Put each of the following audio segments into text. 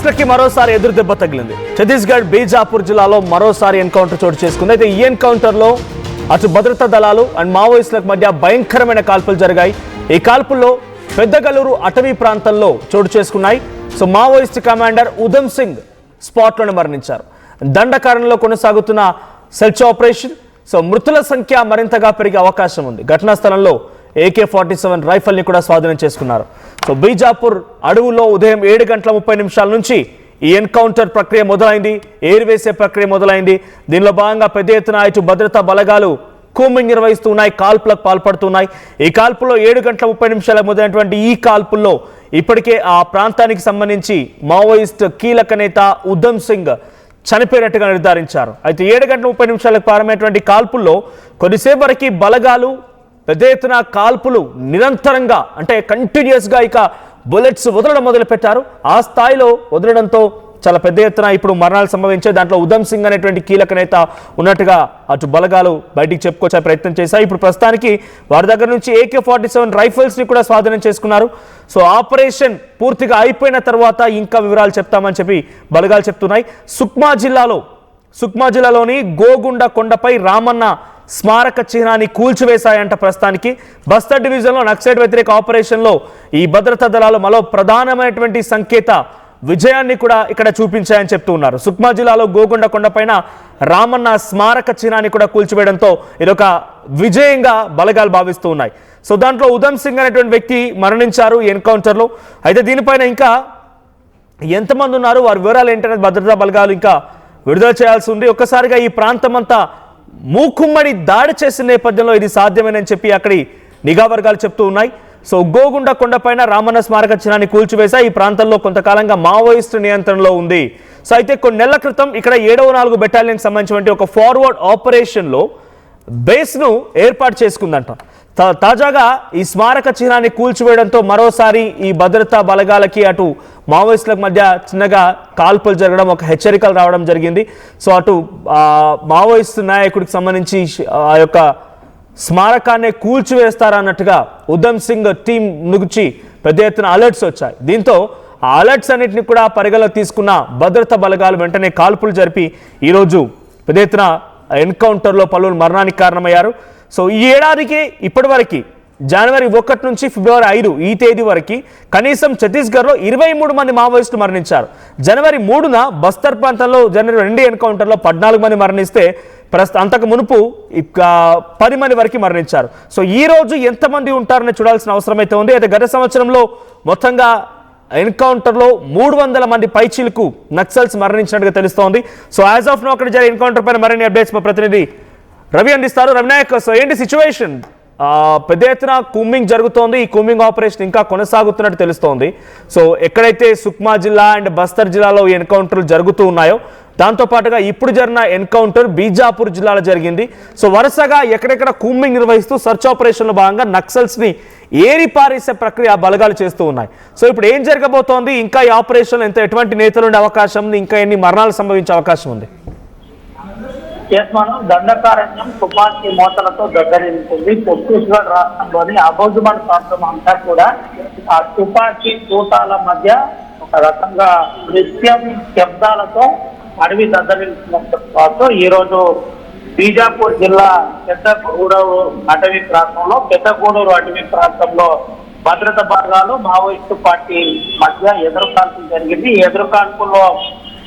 మావోయిస్టులకి మరోసారి ఎదురు దెబ్బ తగిలింది. ఛత్తీస్గఢ్ బీజాపూర్ జిల్లాలో మరోసారి ఎన్కౌంటర్ చోటు చేసుకుంది. అయితే ఈ ఎన్కౌంటర్లో అటు భద్రతా దళాలు అండ్ మావోయిస్టులకు మధ్య భయంకరమైన కాల్పులు జరిగాయి. ఈ కాల్పుల్లో పెద్దగలూరు అటవీ ప్రాంతంలో చోటు చేసుకున్నాయి. So Maoist commander Udham Singh స్పాట్లోనే మరణించారు. దండకారణ్యంలో కొనసాగుతున్న సెర్చ్ ఆపరేషన్. సో మృతుల సంఖ్య మరింతగా పెరిగే అవకాశం ఉంది. ఘటనా స్థలంలో AK-47 రైఫల్ని కూడా స్వాధీనం చేసుకున్నారు. సో బీజాపూర్ అడవుల్లో ఉదయం 7:30 నుంచి ఈ ఎన్కౌంటర్ ప్రక్రియ మొదలైంది. ఏరివేసే ప్రక్రియ మొదలైంది. దీనిలో భాగంగా పెద్ద ఎత్తున ఇటు భద్రతా బలగాలు కూంబింగ్ నిర్వహిస్తూ ఉన్నాయి, కాల్పులకు పాల్పడుతున్నాయి. ఈ కాల్పుల్లో 7:30 మొదలైనటువంటి ఈ కాల్పుల్లో ఇప్పటికే ఆ ప్రాంతానికి సంబంధించి మావోయిస్ట్ కీలక నేత ఉధమ్ సింగ్ చనిపోయినట్టుగా నిర్ధారించారు. అయితే 7:30 ప్రారంభమైనటువంటి కాల్పుల్లో కొద్దిసేపు వరకు బలగాలు పెద్ద ఎత్తున కాల్పులు నిరంతరంగా అంటే కంటిన్యూస్గా ఇక బుల్లెట్స్ వదలడం మొదలుపెట్టారు. ఆ స్థాయిలో వదలడంతో చాలా పెద్ద ఎత్తున ఇప్పుడు మరణాలు సంభవించాయి. దాంట్లో ఉధమ్ సింగ్ అనేటువంటి కీలక నేత ఉన్నట్టుగా అటు బలగాలు బయటికి చెప్పుకొచ్చే ప్రయత్నం చేశాయి. ఇప్పుడు ప్రస్తుతానికి వారి దగ్గర నుంచి AK-47 రైఫిల్స్ని కూడా స్వాధీనం చేసుకున్నారు. సో ఆపరేషన్ పూర్తిగా అయిపోయిన తర్వాత ఇంకా వివరాలు చెప్తామని చెప్పి బలగాలు చెప్తున్నాయి. సుక్మా జిల్లాలోని గోగుండ కొండపై రామన్న స్మారక చిహ్నాన్ని కూల్చివేశాయంట. ప్రస్తుతానికి బస్తర్ డివిజన్లో నక్సలైట్ వ్యతిరేక ఆపరేషన్లో ఈ భద్రతా దళాలు మరో ప్రధానమైనటువంటి సంకేత విజయాన్ని కూడా ఇక్కడ చూపించాయని చెప్తూ ఉన్నారు. సుక్మా జిల్లాలో గోగుండ కొండపైన రామన్న స్మారక చిహ్నాన్ని కూడా కూల్చివేయడంతో ఇదొక విజయంగా బలగాలు భావిస్తూ ఉన్నాయి. సో దాంట్లో ఉధమ్ సింగ్ అనేటువంటి వ్యక్తి మరణించారు ఈ ఎన్కౌంటర్లో. అయితే దీనిపైన ఇంకా ఎంతమంది ఉన్నారు, వారి వివరాలు ఏంటనేది భద్రతా బలగాలు ఇంకా విడుదల చేయాల్సి ఉంది. ఒక్కసారిగా ఈ ప్రాంతం అంతా మూకుమ్మడి దాడి చేసిన నేపథ్యంలో ఇది సాధ్యమేనని చెప్పి అక్కడి నిఘా వర్గాలు చెప్తూ ఉన్నాయి. సో గోగుండ కొండపైన రామన్న స్మారక చిహ్నాన్ని కూల్చివేశా. ఈ ప్రాంతంలో కొంతకాలంగా మావోయిస్టు నియంత్రణలో ఉంది. సో అయితే కొన్ని నెలల క్రితం ఇక్కడ 7వ 4 బెటాలియన్కి సంబంధించిన ఒక ఫార్వర్డ్ ఆపరేషన్లో బేస్ను ఏర్పాటు చేసుకుందంట. తాజాగా ఈ స్మారక చిహ్నాన్ని కూల్చివేయడంతో మరోసారి ఈ భద్రతా బలగాలకి అటు మావోయిస్టులకు మధ్య చిన్నగా కాల్పులు జరగడం, ఒక హెచ్చరికలు రావడం జరిగింది. సో అటు మావోయిస్టు నాయకుడికి సంబంధించి ఆ యొక్క స్మారకాన్ని కూల్చివేస్తారన్నట్టుగా ఉధమ్ సింగ్ టీం నుంచి పెద్ద ఎత్తున అలర్ట్స్ వచ్చాయి. దీంతో ఆ అలర్ట్స్ అన్నింటినీ కూడా పరిగణలో తీసుకున్న భద్రతా బలగాలు వెంటనే కాల్పులు జరిపి ఈరోజు పెద్ద ఎత్తున ఎన్కౌంటర్లో పలువురు మరణానికి కారణమయ్యారు. సో ఈ ఏడాదికి ఇప్పటి వరకు జనవరి 1 నుంచి ఫిబ్రవరి 5 ఈ తేదీ వరకు కనీసం ఛత్తీస్గఢ్లో 23 మంది మావోయిస్టులు మరణించారు. జనవరి 3న బస్తర్ ప్రాంతంలో జనవరి 2 ఎన్కౌంటర్లో 14 మంది మరణిస్తే అంతకు మునుపు 10 మంది వరకు మరణించారు. సో ఈ రోజు ఎంతమంది ఉంటారని చూడాల్సిన అవసరం అయితే ఉంది. అయితే గత సంవత్సరంలో మొత్తంగా ఎన్కౌంటర్లో 300 మంది పైచీలకు నక్సల్స్ మరణించినట్టుగా తెలుస్తోంది. సో యాజ్ ఆఫ్ నో అక్కడ జరిగే ఎన్కౌంటర్ పైన మరిన్ని అప్డేట్స్ మా ప్రతినిధి రవి అందిస్తారు. రవినాయక్, సో ఏంటి సిచ్యువేషన్? పెద్ద ఎత్తున కూంబింగ్ జరుగుతోంది. ఈ కూంబింగ్ ఆపరేషన్ ఇంకా కొనసాగుతున్నట్టు తెలుస్తోంది. సో ఎక్కడైతే సుక్మా జిల్లా అండ్ బస్తర్ జిల్లాలో ఈ ఎన్కౌంటర్లు జరుగుతూ ఉన్నాయో దాంతోపాటుగా ఇప్పుడు జరిగిన ఎన్కౌంటర్ బీజాపూర్ జిల్లాలో జరిగింది. సో వరుసగా ఎక్కడెక్కడ కూంబింగ్ నిర్వహిస్తూ సర్చ్ ఆపరేషన్లో భాగంగా నక్సల్స్ని ఏరిపారేసే ప్రక్రియ బలగాలు చేస్తూ ఉన్నాయి. సో ఇప్పుడు ఏం జరగబోతోంది? ఇంకా ఈ ఆపరేషన్ ఎటువంటి నేతలు ఉండే అవకాశం ఉంది? ఇంకా ఎన్ని మరణాలు సంభవించే అవకాశం ఉంది? మనం దండకారణ్యం తుపాకీ మోతలతో దగ్గరించింది. ఛత్తీస్గఢ్ రాష్ట్రంలోని అబోజుమన్ ప్రాంతం అంతా కూడా ఆ తుపాకీ తూటాల మధ్య ఒక రకంగా నృత్యం శబ్దాలతో అడవి దద్దరించినంత పాటు ఈ రోజు బీజాపూర్ జిల్లా పెద్దగూడూరు అటవీ ప్రాంతంలో భద్రతా బలగాలు మావోయిస్టు పార్టీ మధ్య ఎదురుకాల్పులు జరిగింది. ఈ ఎదురుకాల్పుల్లో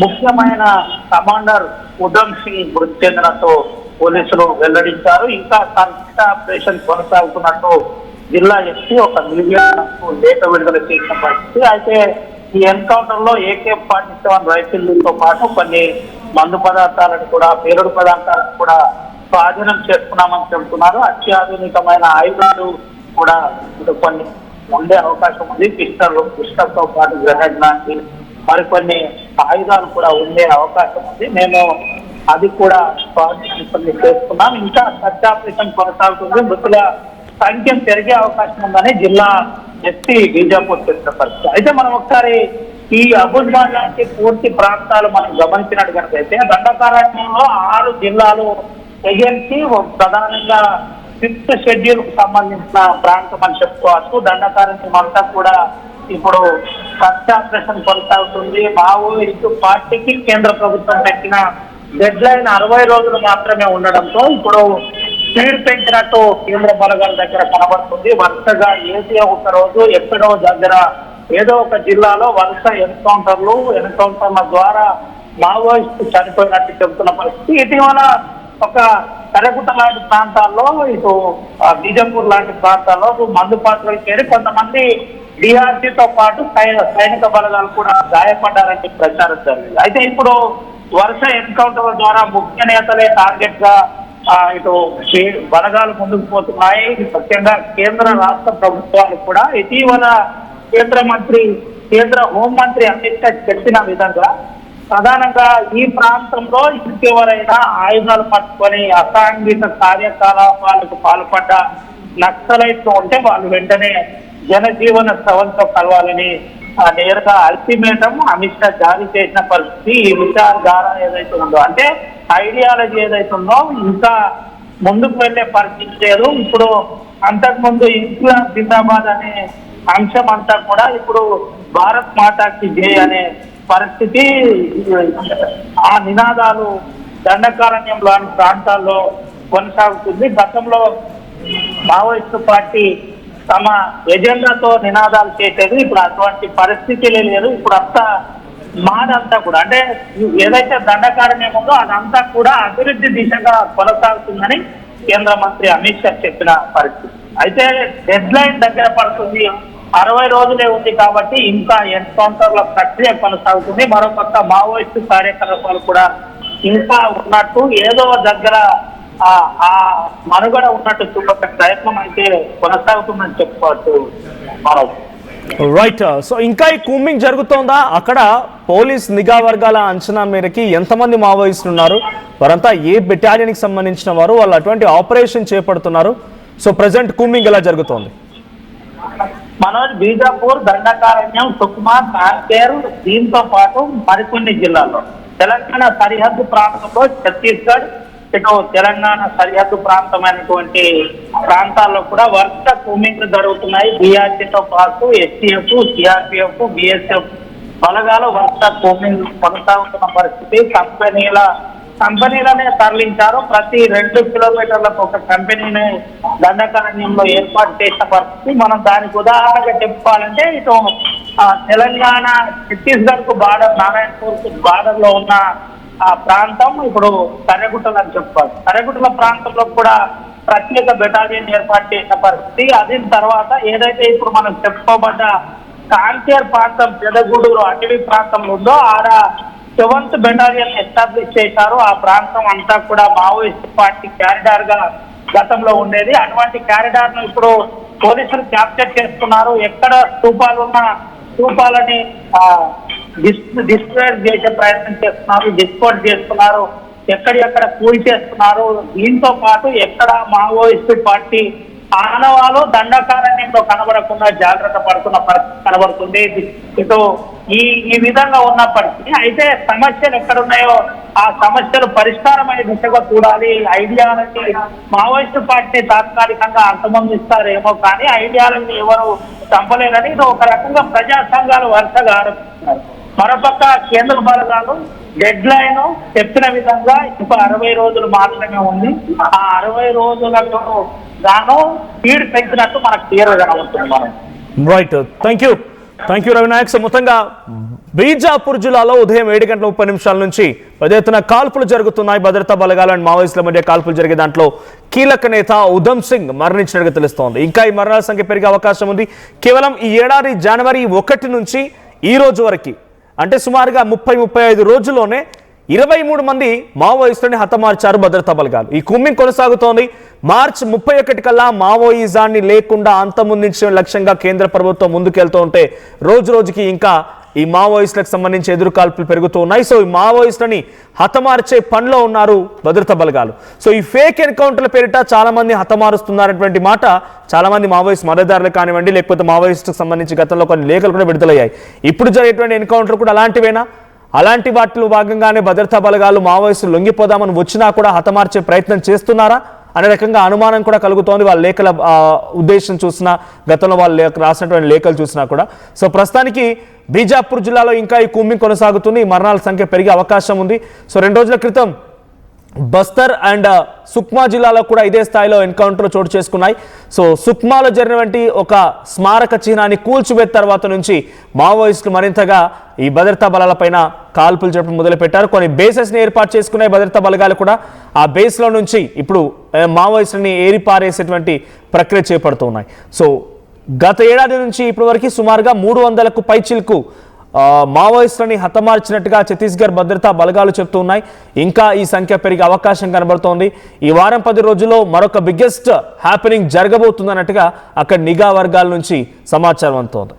ముఖ్యమైన కమాండర్ ఉధమ్ సింగ్ మృతి చెందినట్టు పోలీసులు వెల్లడించారు. ఇంకా సంక్షిప్త ఆపరేషన్ కొనసాగుతున్నట్టు జిల్లా ఎస్పీ ఒక మీడియాకు లేఖ విడుదల చేసిన పరిస్థితి. అయితే ఈ ఎన్కౌంటర్ లో AK-47 రైఫిల్తో పాటు కొన్ని మందు పదార్థాలను కూడా పేలుడు పదార్థాలను కూడా స్వాధీనం చేసుకున్నామని చెబుతున్నారు. అత్యాధునికమైన ఆయుధాలు కూడా కొన్ని ఉండే అవకాశం ఉంది. పిస్టల్తో పాటు గ్రెనేడ్ లాంటి మరికొన్ని ఆయుధాలు కూడా ఉండే అవకాశం ఉంది. మేము అది కూడా స్వాధీనం చేసుకున్నాం. ఇంకా సర్చ్ ఆపరేషన్ కొనసాగుతుంది. మృతుల సంఖ్య పెరిగే అవకాశం ఉందని జిల్లా ఎస్పీ బీజాపూర్ చెప్పిన పరిస్థితి. అయితే మనం ఒకసారి ఈ అబుజ్మాన్ లాంటి పూర్తి ప్రాంతాలు మనం గమనించినట్టు కనుకైతే దండకారణ్యంలో 6 జిల్లాలు ఏజెన్సీ ప్రధానంగా 5th షెడ్యూల్ కు సంబంధించిన ప్రాంతం అని చెప్పుకోవచ్చు. దండకారణ్యం అంతా కూడా ఇప్పుడు సర్చ్ ఆపరేషన్ కొనసాగుతుంది. మావోయిస్టు పార్టీకి కేంద్ర ప్రభుత్వం పెట్టిన డెడ్ లైన్ 60 రోజులు మాత్రమే ఉండడంతో ఇప్పుడు స్పీడ్ పెంచినట్టు కేంద్ర బలగాల దగ్గర కనబడుతుంది. వరుసగా ఏదో ఒక రోజు ఎక్కడో దగ్గర ఏదో ఒక జిల్లాలో వరుస ఎన్కౌంటర్ల ద్వారా మావోయిస్టు చనిపోయినట్టు చెబుతున్న పరిస్థితి. ఇటీవల ఒక కరగుట్ట లాంటి ప్రాంతాల్లో, ఇటు బీజంపూర్ లాంటి ప్రాంతాల్లో మందు పాత్రలు చేరి కొంతమంది డిఆర్సీతో పాటు సైనిక బలగాలు కూడా గాయపడ్డారని ప్రచారం జరిగింది. అయితే ఇప్పుడు వరుస ఎన్కౌంటర్ల ద్వారా ముఖ్య నేతలే టార్గెట్ గా ఇటు బలగాలు ముందుకు పోతున్నాయి. ముఖ్యంగా కేంద్ర రాష్ట్ర ప్రభుత్వాలు కూడా ఇటీవల కేంద్ర హోంమంత్రి అమిత్ షా చెప్పిన విధంగా ప్రధానంగా ఈ ప్రాంతంలో ఇంకెవరైనా ఆయుధాలు పట్టుకొని అసాంఘిక కార్యకలాపాలకు పాల్పడ్డ నక్సలైట్లు ఉంటే వాళ్ళు వెంటనే జనజీవన సవంతో కలవాలని నేరుగా అల్టిమేటం అమిత్ షా జారీ చేసిన పరిస్థితి. ఈ విచారధార ఏదైతే ఉందో, అంటే ఐడియాలజీ ఏదైతే ఉందో ఇంకా ముందుకు వెళ్లే పరిస్థితి లేదు. ఇప్పుడు అంతకుముందు ఇన్క్లాబ్ జిందాబాద్ అనే అంశం అంతా కూడా ఇప్పుడు భారత్ మాతాకి జై అనే పరిస్థితి. ఆ నినాదాలు దండకారణ్యం లాంటి ప్రాంతాల్లో కొనసాగుతుంది. గతంలో మావోయిస్టు పార్టీ తమ ఎజెండాతో నినాదాలు చేసేది, ఇప్పుడు అటువంటి పరిస్థితి లేదు. ఇప్పుడు మాదంతా కూడా, అంటే ఏదైతే దండకారణ్యం ఉందో అదంతా కూడా అభివృద్ధి దిశగా కొనసాగుతుందని కేంద్ర మంత్రి అమిత్ షా చెప్పిన పరిస్థితి. అయితే డెడ్ లైన్ దగ్గర పడుతుంది, 60 రోజులే ఉంది కాబట్టి ఇంకా ఎన్కౌంటర్ల ప్రక్రియ కొనసాగుతుంది. మరోపక్క మావోయిస్టు కార్యకలాపాలు కూడా ఇంకా ఉన్నట్టు, ఏదో దగ్గర ఆ మనుగడ ఉన్నట్టు చూపే ప్రయత్నం అయితే కొనసాగుతుందని చెప్పుకోవచ్చు. రైట్. సో ఇంకా ఈ కూంబింగ్ జరుగుతోందా? అక్కడ పోలీస్ నిఘా వర్గాల అంచనా మేరకి ఎంతమంది మావోయిస్టులు ఉన్నారు, వారంతా ఏ బెటాలియన్కి సంబంధించిన వారు, వాళ్ళు అటువంటి ఆపరేషన్ చేపడుతున్నారు? సో ప్రజెంట్ కూంబింగ్ ఎలా జరుగుతోంది? మనోజ్, బీజాపూర్, దండకారణ్యం, సుక్మా, కాంకేర్, దీంతో పాటు మరికొన్ని జిల్లాల్లో, తెలంగాణ సరిహద్దు ప్రాంతంలో ఛత్తీస్గఢ్, ఇటు తెలంగాణ సరిహద్దు ప్రాంతమైనటువంటి ప్రాంతాల్లో కూడా వరుస కూంబింగ్లు జరుగుతున్నాయి. బీఆర్సీతో పాటు ఎస్టీఎఫ్, సిఆర్పిఎఫ్, బిఎస్ఎఫ్ బలగాలు వరుస కూంబింగ్ కొనసాగుతున్న పరిస్థితి. కంపెనీలనే తరలించారు. ప్రతి 2 కిలోమీటర్లకు ఒక కంపెనీని దండకారణ్యంలో ఏర్పాటు చేసిన పరిస్థితి. మనం దానికి ఉదాహరణగా చెప్పుకోవాలంటే, ఇటు తెలంగాణ ఛత్తీస్గఢ్ కు బార్డర్, నారాయణపూర్ కు బార్డర్ లో ఉన్న ఆ ప్రాంతం ఇప్పుడు కర్రెగుట్టలు అని చెప్పుకోవాలి. కర్రెగుట్టల ప్రాంతంలో కూడా ప్రత్యేక బెటాలియన్ ఏర్పాటు చేసిన పరిస్థితి. అదిన తర్వాత ఏదైతే ఇప్పుడు మనం చెప్పుకోబడ్డ కాంకేర్ ప్రాంతం, పెదగూడూరు అటవీ ప్రాంతంలో ఉందో ఆడ 7th బెటాలియన్ ఎస్టాబ్లిష్ చేశారు. ఆ ప్రాంతం అంతా కూడా మావోయిస్ట్ పార్టీ క్యారిడార్ గా గతంలో ఉండేది. అటువంటి క్యారిడార్ ను ఇప్పుడు పోలీసులు క్యాప్చర్ చేస్తున్నారు. ఎక్కడ స్తూపాలున్నా స్తూపాలని డిస్ట్రాయ్ చేసే ప్రయత్నం చేస్తున్నారు, డిస్పోర్ట్ చేస్తున్నారు, ఎక్కడెక్కడ కూల్ చేస్తున్నారు. దీంతో పాటు ఎక్కడ మావోయిస్టు పార్టీ ఆనవాలు దండకారణ్యంలో కనబడకుండా జాగ్రత్త పడుతున్న పరిస్థితి కనబడుతుంది. ఇటు ఈ విధంగా ఉన్నప్పటికీ అయితే సమస్యలు ఎక్కడున్నాయో ఆ సమస్యలు పరిష్కారమైన దిశగా చూడాలి. ఐడియాలజీ మావోయిస్టు పార్టీ తాత్కాలికంగా అంతమొందిస్తారేమో కానీ ఐడియాలజీ ఎవరు చంపలేరని ఇది ఒక రకంగా ప్రజా సంఘాలు వరుసగా ఆరోపిస్తున్నారు. మరోపక్క కేంద్ర బలగాలు డెడ్ లైన్ చెప్పిన విధంగా ఇంకా 60 రోజులు మాత్రమే ఉంది. ఆ 60 రోజులకు గాను స్పీడ్ పెంచినట్టు మనకు క్లియర్ గా కనబడుతుంది. Right, thank you Ravinayak. So మొత్తంగా బీజాపూర్ జిల్లాలో ఉదయం 7:30 నుంచి పెద్ద ఎత్తున కాల్పులు జరుగుతున్నాయి. భద్రతా బలగాలు అండ్ మావోయిస్టుల మధ్య కాల్పులు జరిగే దాంట్లో కీలక నేత ఉధమ్ సింగ్ మరణించినట్టుగా తెలుస్తోంది. ఇంకా ఈ మరణాల సంఖ్య పెరిగే అవకాశం ఉంది. కేవలం ఈ ఏడాది జనవరి 1 నుంచి ఈ రోజు వరకు, అంటే సుమారుగా 30-35 రోజుల్లోనే 23 మంది మావోయిస్టులని హతమార్చారు భద్రతా బలగాలు. ఈ కూంబింగ్ కొనసాగుతోంది. మార్చి 31 కల్లా మావోయిజాన్ని లేకుండా అంతమొందించే లక్ష్యంగా కేంద్ర ప్రభుత్వం ముందుకెళ్తూ ఉంటే రోజు రోజుకి ఇంకా ఈ మావోయిస్టులకు సంబంధించి ఎదురు కాల్పులు పెరుగుతూ ఉన్నాయి. సో ఈ మావోయిస్టులని హతమార్చే పనిలో ఉన్నారు భద్రతా బలగాలు. సో ఈ ఫేక్ ఎన్కౌంటర్ల పేరిట చాలా మంది హతమారుస్తున్నారనేటువంటి మాట చాలా మంది మావోయిస్ట్ మద్దతుదారులు కానివ్వండి, లేకపోతే మావోయిస్టుకు సంబంధించి గతంలో కొన్ని లేఖలు కూడా విడుదలయ్యాయి. ఇప్పుడు జరిగేటువంటి ఎన్కౌంటర్ కూడా అలాంటివేనా? అలాంటి వాటిలో భాగంగానే భద్రతా బలగాలు మావోయిస్టులు లొంగిపోదామని వచ్చినా కూడా హతమార్చే ప్రయత్నం చేస్తున్నారా అనే రకంగా అనుమానం కూడా కలుగుతోంది వాళ్ళ లేఖల ఉద్దేశం చూసినా, గతంలో వాళ్ళు రాసినటువంటి లేఖలు చూసినా కూడా. సో ప్రస్తుతానికి బీజాపూర్ జిల్లాలో ఇంకా ఈ కూంబింగ్ కొనసాగుతుంది. ఈ మరణాల సంఖ్య పెరిగే అవకాశం ఉంది. సో 2 రోజుల క్రితం బస్తర్ అండ్ సుక్మా జిల్లాలో కూడా ఇదే స్థాయిలో ఎన్కౌంటర్లు చోటు చేసుకున్నాయి. సో సుక్మాలో జరిగినటువంటి ఒక స్మారక చిహ్నాన్ని కూల్చివేత తర్వాత నుంచి మావోయిస్టులు మరింతగా ఈ భద్రతా బలాలపైన కాల్పులు జరపడం మొదలుపెట్టారు. కొన్ని బేసెస్ని ఏర్పాటు చేసుకున్నాయి భద్రతా బలగాలు కూడా. ఆ బేస్లో నుంచి ఇప్పుడు మావోయిస్టులని ఏరిపారేసేటువంటి ప్రక్రియ చేపడుతున్నాయి. సో గత ఏడాది నుంచి ఇప్పటి వరకు సుమారుగా 300కు పైచిలకు మావోయిస్టులని హతమార్చినట్టుగా ఛత్తీస్గఢ్ భద్రతా బలగాలు చెప్తున్నాయి. ఇంకా ఈ సంఖ్య పెరిగే అవకాశం కనబడుతోంది. ఈ వారం 10 రోజుల్లో మరొక బిగ్గెస్ట్ హ్యాపెనింగ్ జరగబోతుందన్నట్టుగా అక్కడ నిఘా వర్గాల నుంచి సమాచారం అందుతోంది.